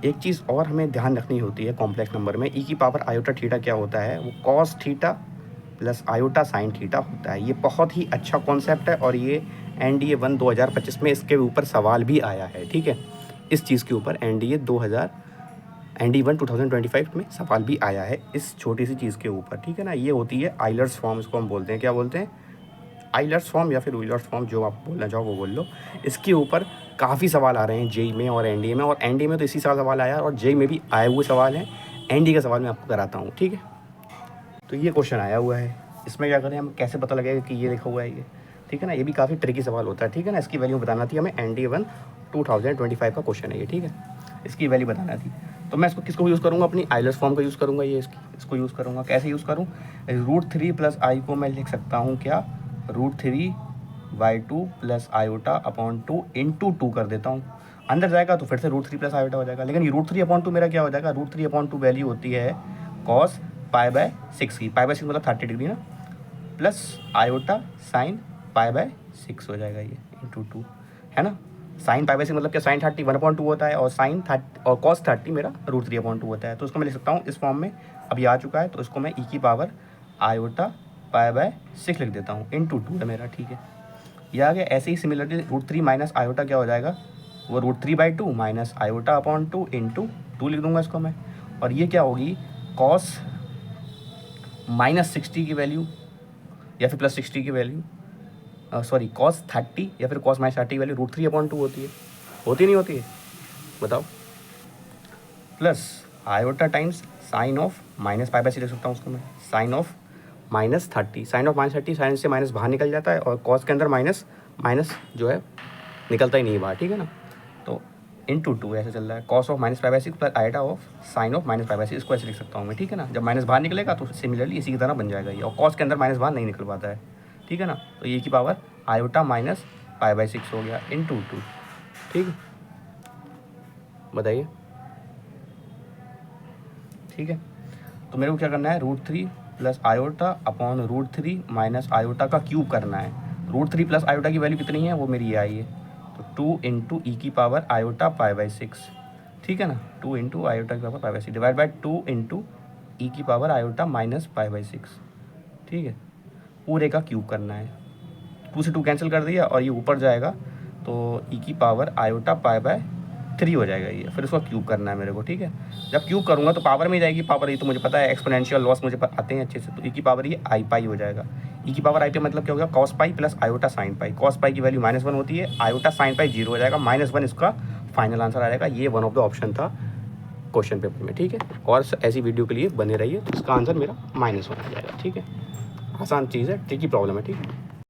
एक चीज़ और हमें ध्यान रखनी होती है कॉम्प्लेक्स नंबर में, ई की पावर आयोटा थीटा क्या होता है, वो cos theta plus iota sine theta होता है। ये बहुत ही अच्छा कॉन्सेप्ट है और ये NDA 1 2025 में इसके ऊपर सवाल भी आया है, ठीक है। इस चीज़ के ऊपर NDA 1 2025 में सवाल भी आया है इस छोटी सी चीज़ के ऊपर, ठीक है ना। ये होती है आइलर्स फॉर्म, इसको हम बोलते हैं, क्या बोलते हैं, आइलर्स फॉर्म या फिर यूलर्स फॉर्म, जो आप बोलना चाहो वो बोल लो। इसके ऊपर काफ़ी सवाल आ रहे हैं जेई में और NDA में, और NDA में तो इसी साल सवाल आया और जेई में भी आए हुए सवाल हैं। NDA का सवाल मैं आपको कराता हूँ, ठीक है। तो ये क्वेश्चन आया हुआ है, इसमें क्या करें, हम कैसे पता लगेगा कि ये लिखा हुआ है ये, ठीक है ना। ये भी काफ़ी ट्रिकी सवाल होता है, ठीक है ना। इसकी वैल्यू बताना थी हमें, NDA 1 2025 का क्वेश्चन है ये, ठीक है। इसकी वैल्यू बताना थी, तो मैं इसको किसको यूज़ करूँगा, अपनी आइलर्स फॉर्म का यूज़ करूँगा, ये इसको यूज़ करूँगा। कैसे यूज़ करूँ, √3 + i को मैं लिख सकता हूँ क्या, √3/2 + आयोटा अपॉन 2 × 2 कर देता हूँ। अंदर जाएगा तो फिर से √3 + आयोटा हो जाएगा, लेकिन ये √3/2 मेरा क्या हो जाएगा, √3/2 वैल्यू होती है cos π/6 की, π/6 मतलब 30 डिग्री ना, प्लस आयोटा साइन π/6 हो जाएगा ये × 2, है ना। साइन π/6 मतलब क्या, साइन 30 1/2 होता है और साइन 30 और cos 30 मेरा √3/2 होता है। तो उसको मैं लिख सकता हूँ इस फॉर्म में, अभी आ चुका है, तो इसको मैं e की पावर आयोटा π/6 लिख देता हूँ, × 2 है मेरा, ठीक है। ये आ गया। ऐसे ही सिमिलरली √3 - आयोटा क्या हो जाएगा, वो √3/2 माइनस आयोटा अपॉन 2 × 2 लिख दूंगा इसको मैं। और ये क्या होगी, cos -60 की वैल्यू या फिर +60 की वैल्यू, सॉरी cos 30 या फिर cos -30 की वैल्यू √3/2 होती नहीं होती है, बताओ। Plus iota times sine of -π/6 लिख सकता हूँ उसको मैं, sine of -30, sine of -30, sine से माइनस बाहर निकल जाता है और cos के अंदर माइनस जो है निकलता ही नहीं है बाहर, ठीक है ना। तो × 2 ऐसे चल रहा है, cos of -π/6 plus iota of sine of -π/6, इसको ऐसे लिख सकता हूँ मैं, ठीक है ना। जब माइनस बाहर निकलेगा तो सिमिलरली इसी की तरह बन जाएगा ये, और cos के अंदर माइनस बाहर नहीं निकल पाता है, ठीक है ना। तो ये की पावर आयोटा -π/6 हो गया × 2, ठीक है, बताइए, ठीक है। तो मेरे को क्या करना है, √3 + आयोटा अपॉन √3 माइनस आयोटा का क्यूब करना है। √3 + आयोटा की वैल्यू कितनी है, वो मेरी ये आई है, तो 2 × e की पावर आयोटा π/6, ठीक है ना। 2 × आयोटा की पावर π/6 डिवाइड बाई 2 × e की पावर आयोटा -π/6, ठीक है। पूरे का क्यूब करना है, 2 से 2 कैंसिल कर दिया और ये ऊपर जाएगा, तो e की पावर आयोटा π/3 हो जाएगा ये। फिर उसको क्यूब करना है मेरे को, ठीक है। जब क्यूब करूँगा तो पावर में जाएगी पावर, ये तो मुझे पता है, एक्सपोनेंशियल लॉस मुझे आते हैं अच्छे से। तो e की पावर ये i π हो जाएगा, e की पावर i π मतलब क्या हो गया, cos π plus iota sine π। cos π की वैल्यू -1 होती है, आयोटा साइन π 0 हो जाएगा, -1 इसका फाइनल आंसर आ जाएगा। ये वन ऑफ द ऑप्शन था क्वेश्चन पेपर में, ठीक है। और ऐसी वीडियो के लिए बने रहिए, तो इसका आंसर मेरा -1 आ जाएगा, ठीक है। आसान चीज़ है, ट्रिकी प्रॉब्लम है, ठीक है।